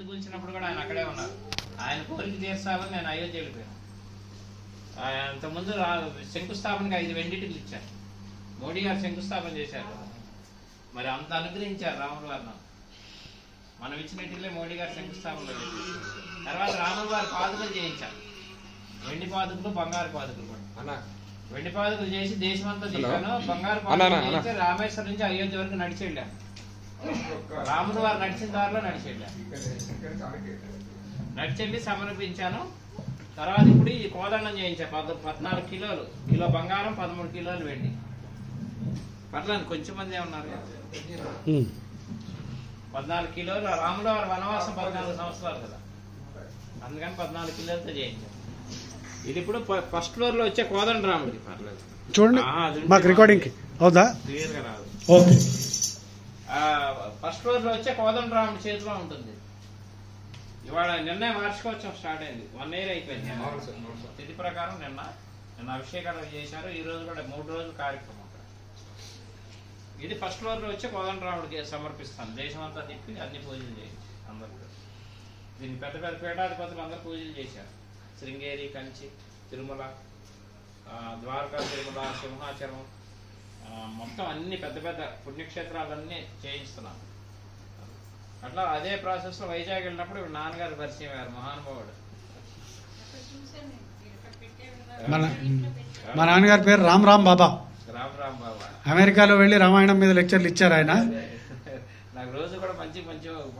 కూల్చినప్పుడు కూడా ఆయన అక్కడే ఉన్నారు. ఆయన కోరిక తీర్చాలని నేను అయోధ్య వెళ్ళిపోయాను. అంతకుముందు శంకుస్థాపనకి 5 వెండిటికలు ఇచ్చారు. మోడీ గారు శంకుస్థాపన చేశారు. మరి అంత అనుగ్రహించారు రాముల వారిని. మనం ఇచ్చిన ఇటులే మోడీ గారు శంకుస్థాపనలో చేశారు. తర్వాత రాముల వారి పాదుకలు చేయించారు. వెండి పాదుకలు, బంగారు పాదుకలు కూడా. వెండి పాదుకలు చేసి దేశమంతా తిరిగాను. బంగారు పాదుకలు చేసి రామేశ్వరం నుంచి అయోధ్య వరకు నడిచి వెళ్ళాను. రాముల వారు నడిచిన దారిలో నడిచి వెళ్ళాను. నడిచెళ్ళి సమర్పించాను. తర్వాత ఇప్పుడు ఈ కోదండం చేయించాను. 14 కిలోలు, కిలో బంగారం, 13 కిలోలు వెండి. పర్లేదు కొంచెం మంది ఉన్నారు. 14 కిలోలు. రాముల వారి వనవాసం 14 సంవత్సరాలు కదా, అందుకని 14 కిలోలతో చేయించాను. ఇది ఇప్పుడు ఫస్ట్ ఫ్లోర్ లో వచ్చే కోదండ రాముడి. పర్లేదు చూడండి, మాకు రికార్డింగ్ అవుదా? క్లియర్ గా రాదు. ఓకే. ఫస్ట్ ఫ్లోర్ లో వచ్చే కోదండ రాముడి చేతిలో ఉంటుంది. ఇవాళ నిన్న వార్షికోత్సవం స్టార్ట్ అయింది. 1 year అయిపోయింది. తిథి ప్రకారం నిన్న అభిషేకాలు చేశారు. ఈ రోజు కూడా 3 రోజుల కార్యక్రమం. ఇది ఫస్ట్ ఫ్లోర్ లో వచ్చే కోదండ రాముడికి సమర్పిస్తాను. దేశమంతా తిప్పి అన్ని పూజలు చేయించి అందరూ. దీన్ని పెద్ద పెద్ద పీఠాధిపతులు అందరూ పూజలు చేశారు. శృంగేరి, కంచి, తిరుమల, ద్వారకా, తిరుమల, సింహాచలం, మొత్తం అన్ని పెద్ద పెద్ద పుణ్యక్షేత్రాలన్నీ చేయిస్తున్నాను. అట్లా అదే ప్రాసెస్ లో వైజాగ్ వెళ్ళినప్పుడు నాన్నగారు పరిచయం అయ్యారు. మహానుభావుడు. మా నాన్నగారి పేరు రామ్ బాబా. రామ్ బాబా అమెరికాలో వెళ్ళి రామాయణం మీద లెక్చర్లు ఇచ్చారు ఆయన. నాకు రోజు కూడా మంచి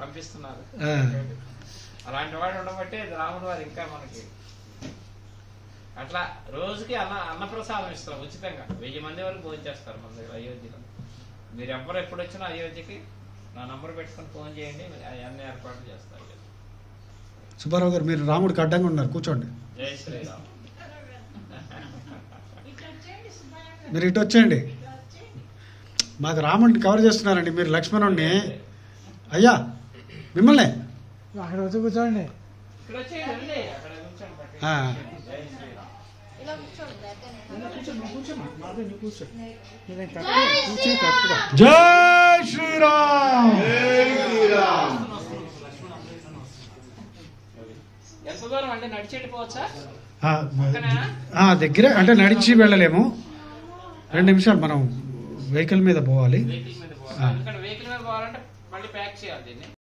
పంపిస్తున్నారు. అలాంటి వాడు ఉండబట్టే రాముడు వారు ఇంకా మనకి అట్లా రోజుకి అన్నప్రసాదం ఇస్తాం ఉచితంగా. 1000 మంది వరకు భోజనం చేస్తారు మన దగ్గర అయోధ్యలో. మీరు ఎప్పుడు వచ్చినా అయోధ్యకి నా నంబర్ పెట్టుకుని ఫోన్ చేయండి, అన్ని ఏర్పాట్లు చేస్తారు. సుబ్బారావు గారు, మీరు రాముడికి అడ్డంగా ఉన్నారు, కూర్చోండి. జై శ్రీరామ్. మీరు ఇటు వచ్చేయండి. మాకు రాముడిని కవర్ చేస్తున్నారండి, మీరు లక్ష్మణుడిని. అయ్యా మిమ్మల్ని అక్కడ వచ్చి కూర్చోండి. జై శ్రీరామ్. ఎంత దూరం అంటే నడిచి వెళ్ళిపోవచ్చా? దగ్గరే అంటే నడిచి వెళ్ళలేము. 2 నిమిషాలు మనం వెహికల్ మీద పోవాలి. వెహికల్ మీద పోవాలంటే మళ్ళీ ప్యాక్ చేయాలి దీన్ని.